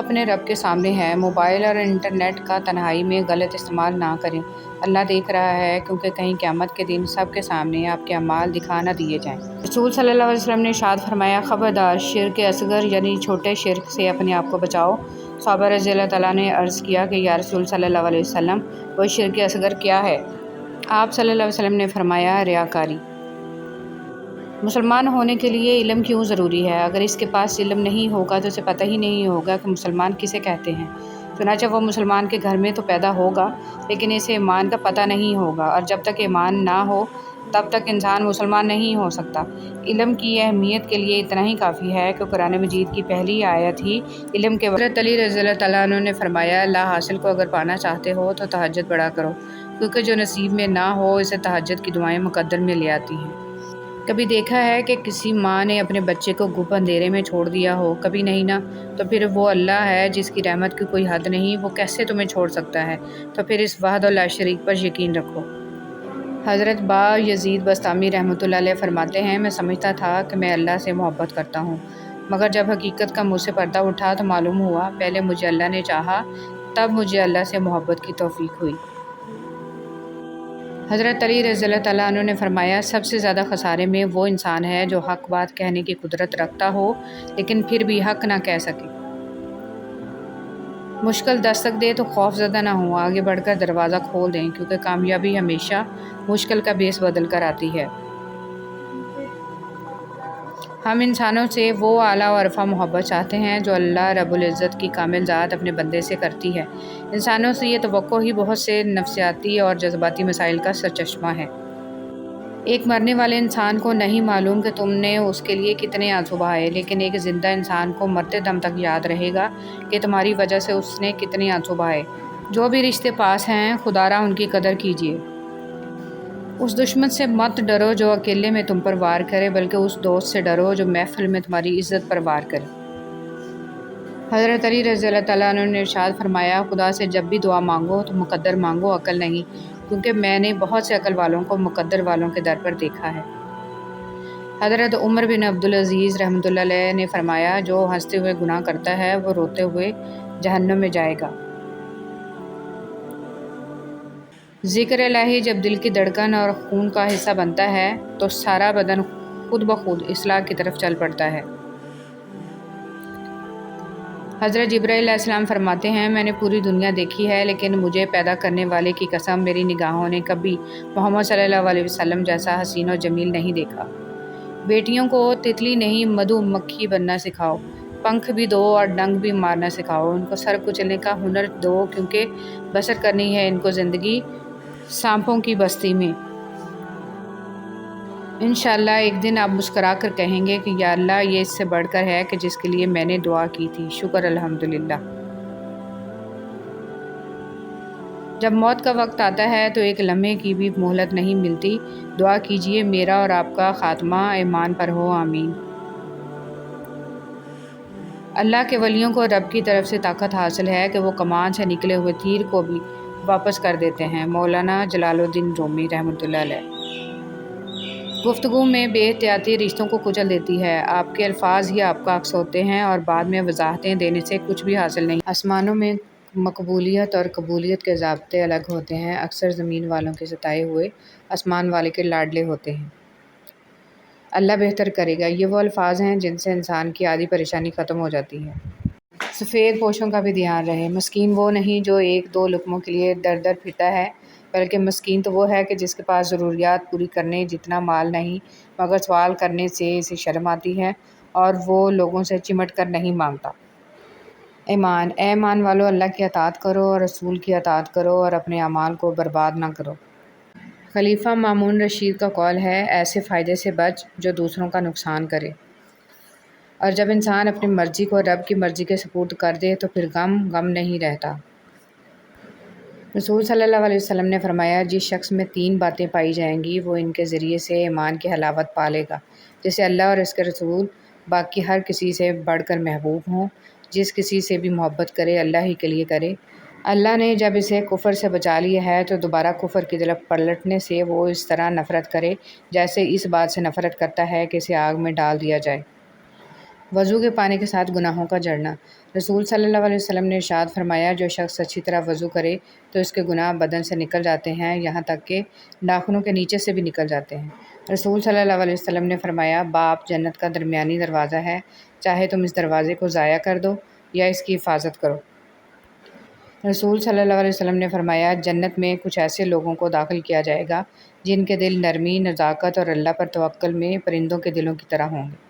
اپنے رب کے سامنے ہے۔ موبائل اور انٹرنیٹ کا تنہائی میں غلط استعمال نہ کریں۔ اللہ دیکھ رہا ہے، کیونکہ کہیں قیامت کے دن سب کے سامنے آپ کے اعمال دکھا نہ دیے جائیں۔ رسول صلی اللہ علیہ وسلم نے ارشاد فرمایا، خبردار، شرک اصغر یعنی چھوٹے شرک سے اپنے آپ کو بچاؤ۔ صحابہ رضی اللہ تعالیٰ نے عرض کیا کہ یا رسول صلی اللہ علیہ وسلم، وہ شرک اصغر کیا ہے؟ آپ صلی اللہ علیہ وسلم نے فرمایا، ریاکاری۔ مسلمان ہونے کے لیے علم کیوں ضروری ہے؟ اگر اس کے پاس علم نہیں ہوگا تو اسے پتہ ہی نہیں ہوگا کہ مسلمان کسے کہتے ہیں۔ چنانچہ وہ مسلمان کے گھر میں تو پیدا ہوگا، لیکن اسے ایمان کا پتہ نہیں ہوگا، اور جب تک ایمان نہ ہو تب تک انسان مسلمان نہیں ہو سکتا۔ علم کی اہمیت کے لیے اتنا ہی کافی ہے کہ قرآن مجید کی پہلی آیت ہی علم کے حضرت علی رضی اللہ تعالیٰ عنہ نے فرمایا، لا حاصل کو اگر پانا چاہتے ہو تو تہجد پڑھا کرو، کیونکہ جو نصیب میں نہ ہو اسے تہجد کی دعائیں مقدر میں لے آتی ہیں۔ کبھی دیکھا ہے کہ کسی ماں نے اپنے بچے کو گپ اندھیرے میں چھوڑ دیا ہو؟ کبھی نہیں نا۔ تو پھر وہ اللہ ہے جس کی رحمت کی کوئی حد نہیں، وہ کیسے تمہیں چھوڑ سکتا ہے؟ تو پھر اس وحدہ لا شریک پر یقین رکھو۔ حضرت با یزید بسطامی رحمۃ اللہ علیہ فرماتے ہیں، میں سمجھتا تھا کہ میں اللہ سے محبت کرتا ہوں، مگر جب حقیقت کا مجھ سے پردہ اٹھا تو معلوم ہوا پہلے مجھے اللہ نے چاہا، تب مجھے اللہ سے محبت کی توفیق ہوئی۔ حضرت علی رضی اللہ تعالیٰ عنہ نے فرمایا، سب سے زیادہ خسارے میں وہ انسان ہے جو حق بات کہنے کی قدرت رکھتا ہو لیکن پھر بھی حق نہ کہہ سکے۔ مشکل دستک دے تو خوف زدہ نہ ہوں، آگے بڑھ کر دروازہ کھول دیں، کیونکہ کامیابی ہمیشہ مشکل کا بیس بدل کر آتی ہے۔ ہم انسانوں سے وہ اعلیٰ و عرفہ محبت چاہتے ہیں جو اللہ رب العزت کی کامل ذات اپنے بندے سے کرتی ہے۔ انسانوں سے یہ توقع ہی بہت سے نفسیاتی اور جذباتی مسائل کا سرچشمہ ہے۔ ایک مرنے والے انسان کو نہیں معلوم کہ تم نے اس کے لیے کتنے آنسو بہائے، لیکن ایک زندہ انسان کو مرتے دم تک یاد رہے گا کہ تمہاری وجہ سے اس نے کتنے آنسو بہائے۔ جو بھی رشتے پاس ہیں، خدا را ان کی قدر کیجیے۔ اس دشمن سے مت ڈرو جو اکیلے میں تم پر وار کرے، بلکہ اس دوست سے ڈرو جو محفل میں تمہاری عزت پر وار کرے۔ حضرت علی رضی اللہ تعالیٰ عنہ نے ارشاد فرمایا، خدا سے جب بھی دعا مانگو تو مقدر مانگو، عقل نہیں، کیونکہ میں نے بہت سے عقل والوں کو مقدر والوں کے در پر دیکھا ہے۔ حضرت عمر بن عبدالعزیز رحمۃ اللہ علیہ نے فرمایا، جو ہنستے ہوئے گناہ کرتا ہے وہ روتے ہوئے جہنم میں جائے گا۔ ذکر الہی جب دل کی دھڑکن اور خون کا حصہ بنتا ہے تو سارا بدن خود بخود اصلاح کی طرف چل پڑتا ہے۔ حضرت جبرائیل علیہ السلام فرماتے ہیں، میں نے پوری دنیا دیکھی ہے، لیکن مجھے پیدا کرنے والے کی قسم میری نگاہوں نے کبھی محمد صلی اللہ علیہ وسلم جیسا حسین و جمیل نہیں دیکھا۔ بیٹیوں کو تتلی نہیں مدھو مکھی بننا سکھاؤ، پنکھ بھی دو اور ڈنگ بھی مارنا سکھاؤ، ان کو سر کچلنے کا ہنر دو، کیونکہ بسر کرنی ہے ان کو زندگی سانپوں کی بستی میں۔ انشاءاللہ ایک دن آپ مسکرا کر کہیں گے کہ یا اللہ، یہ اس سے بڑھ کر ہے کہ جس کے لیے میں نے دعا کی تھی، شکر الحمدللہ۔ جب موت کا وقت آتا ہے تو ایک لمحے کی بھی مہلت نہیں ملتی۔ دعا کیجیے میرا اور آپ کا خاتمہ ایمان پر ہو، آمین۔ اللہ کے ولیوں کو رب کی طرف سے طاقت حاصل ہے کہ وہ کمان سے نکلے ہوئے تیر کو بھی واپس کر دیتے ہیں۔ مولانا جلال الدین رومی رحمۃ اللہ علیہ۔ گفتگو میں بے احتیاطی رشتوں کو کچل دیتی ہے۔ آپ کے الفاظ ہی آپ کا عکس ہوتے ہیں اور بعد میں وضاحتیں دینے سے کچھ بھی حاصل نہیں۔ آسمانوں میں مقبولیت اور قبولیت کے ضابطے الگ ہوتے ہیں، اکثر زمین والوں کے ستائے ہوئے آسمان والے کے لاڈلے ہوتے ہیں۔ اللہ بہتر کرے گا، یہ وہ الفاظ ہیں جن سے انسان کی آدھی پریشانی ختم ہو جاتی ہے۔ سفید پوشوں کا بھی دھیان رہے، مسکین وہ نہیں جو ایک دو لقموں کے لیے در در پھرتا ہے، بلکہ مسکین تو وہ ہے کہ جس کے پاس ضروریات پوری کرنے جتنا مال نہیں، مگر سوال کرنے سے اسے شرم آتی ہے اور وہ لوگوں سے چمٹ کر نہیں مانگتا۔ ایمان، اے ایمان والو، اللہ کی اطاعت کرو اور رسول کی اطاعت کرو اور اپنے اعمال کو برباد نہ کرو۔ خلیفہ مامون رشید کا قول ہے، ایسے فائدے سے بچ جو دوسروں کا نقصان کرے۔ اور جب انسان اپنی مرضی کو رب کی مرضی کے سپرد کر دے تو پھر غم نہیں رہتا۔ رسول صلی اللہ علیہ وسلم نے فرمایا، جس شخص میں 3 باتیں پائی جائیں گی وہ ان کے ذریعے سے ایمان کی حلاوت پا لے گا، جسے اللہ اور اس کے رسول باقی ہر کسی سے بڑھ کر محبوب ہوں۔ جس کسی سے بھی محبت کرے اللہ ہی کے لیے کرے۔ اللہ نے جب اسے کفر سے بچا لیا ہے تو دوبارہ کفر کی طرف پلٹنے سے وہ اس طرح نفرت کرے جیسے اس بات سے نفرت کرتا ہے کہ اسے آگ میں ڈال دیا جائے۔ وضو کے پانی کے ساتھ گناہوں کا جھڑنا۔ رسول صلی اللہ علیہ وسلم نے ارشاد فرمایا، جو شخص اچھی طرح وضو کرے تو اس کے گناہ بدن سے نکل جاتے ہیں، یہاں تک کہ ناخنوں کے نیچے سے بھی نکل جاتے ہیں۔ رسول صلی اللہ علیہ وسلم نے فرمایا، باب جنت کا درمیانی دروازہ ہے، چاہے تم اس دروازے کو ضائع کر دو یا اس کی حفاظت کرو۔ رسول صلی اللہ علیہ وسلم نے فرمایا، جنت میں کچھ ایسے لوگوں کو داخل کیا جائے گا جن کے دل نرمی، نزاکت اور اللہ پر توکل میں پرندوں کے دلوں کی طرح ہوں گے۔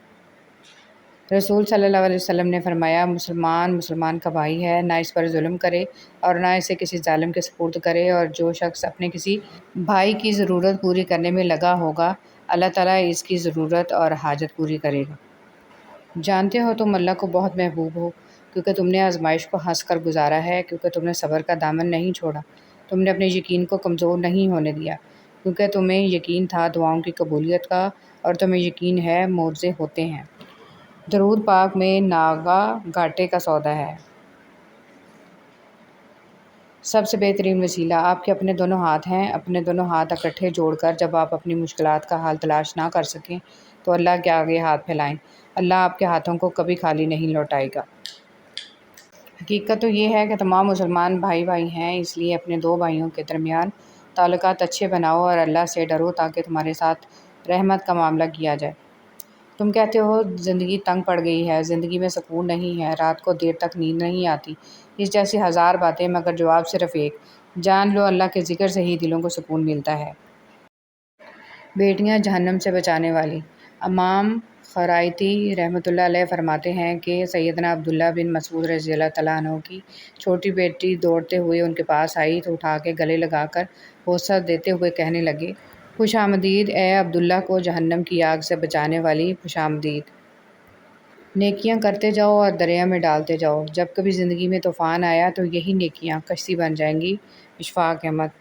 رسول صلی اللہ علیہ وسلم نے فرمایا، مسلمان کا بھائی ہے، نہ اس پر ظلم کرے اور نہ اسے کسی ظالم کے سپرد کرے، اور جو شخص اپنے کسی بھائی کی ضرورت پوری کرنے میں لگا ہوگا، اللہ تعالیٰ اس کی ضرورت اور حاجت پوری کرے گا۔ جانتے ہو تم اللہ کو بہت محبوب ہو، کیونکہ تم نے آزمائش کو ہنس کر گزارا ہے، کیونکہ تم نے صبر کا دامن نہیں چھوڑا، تم نے اپنے یقین کو کمزور نہیں ہونے دیا، کیونکہ تمہیں یقین تھا دعاؤں کی قبولیت کا، اور تمہیں یقین ہے معجزے ہوتے ہیں۔ درود پاک میں ناگا گھاٹے کا سودا ہے۔ سب سے بہترین وسیلہ آپ کے اپنے دونوں ہاتھ ہیں۔ اپنے دونوں ہاتھ اکٹھے جوڑ کر جب آپ اپنی مشکلات کا حل تلاش نہ کر سکیں تو اللہ کے آگے ہاتھ پھیلائیں، اللہ آپ کے ہاتھوں کو کبھی خالی نہیں لوٹائے گا۔ حقیقت تو یہ ہے کہ تمام مسلمان بھائی ہیں، اس لیے اپنے دو بھائیوں کے درمیان تعلقات اچھے بناؤ اور اللہ سے ڈرو تاکہ تمہارے ساتھ رحمت کا معاملہ کیا جائے۔ تم کہتے ہو زندگی تنگ پڑ گئی ہے، زندگی میں سکون نہیں ہے، رات کو دیر تک نیند نہیں آتی، اس جیسی ہزار باتیں، مگر جواب صرف ایک، جان لو اللہ کے ذکر سے ہی دلوں کو سکون ملتا ہے۔ بیٹیاں جہنم سے بچانے والی۔ امام خرائطی رحمۃ اللہ علیہ فرماتے ہیں کہ سیدنا عبداللہ بن مسعود رضی اللہ تعالیٰ عنہ کی چھوٹی بیٹی دوڑتے ہوئے ان کے پاس آئی تو اٹھا کے گلے لگا کر بوسہ دیتے ہوئے کہنے لگے، خوش آمدید اے عبداللہ کو جہنم کی آگ سے بچانے والی، خوش آمدید۔ نیکیاں کرتے جاؤ اور دریا میں ڈالتے جاؤ، جب کبھی زندگی میں طوفان آیا تو یہی نیکیاں کشتی بن جائیں گی۔ اشفاق احمد۔